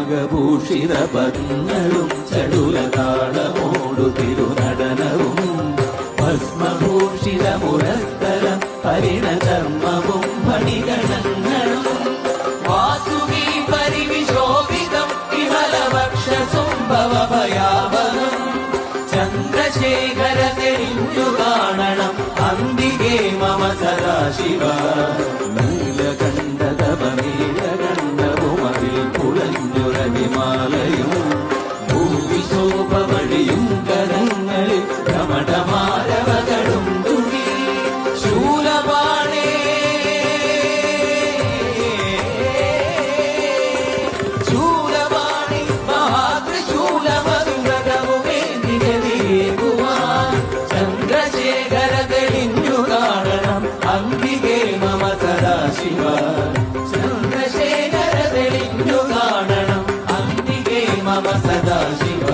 നാഗഭൂഷിത പദ്മങ്ങളും ചടുലതാളമോടു തിരുനടനവും ഭസ്മഭൂഷിത മുരസ്തരം പരിണധർമ്മവും മണിഗണങ്ങളും വാസുകി പരിവിശോഭിതം വിമലവക്ഷസുംഭവഭയാവനം ചന്ദ്രശേഖര തെളിഞ്ഞു കാണണം അംബികേ മമ സദാശിവ നീലകണ്ഠതപനീലകണ്ഠവുമതിൽ കുളഞ്ഞുരവിമാലയും ഭൂവിശോഭവഴിയും കരങ്ങളിൽ കമടമാരവകളും തുണി ശൂലപാണേ ശൂലപാണി മഹാത്രിശൂലമധുരകവുമേ നിഗതിയേകുവാൻ ചന്ദ്രശേഖര തെളിഞ്ഞു കാണണം അംബികേ മമ സദാശിവ ചന്ദ്രശേഖര തെളിഞ്ഞു കാണണം അംബികേ മമ സദാശിവ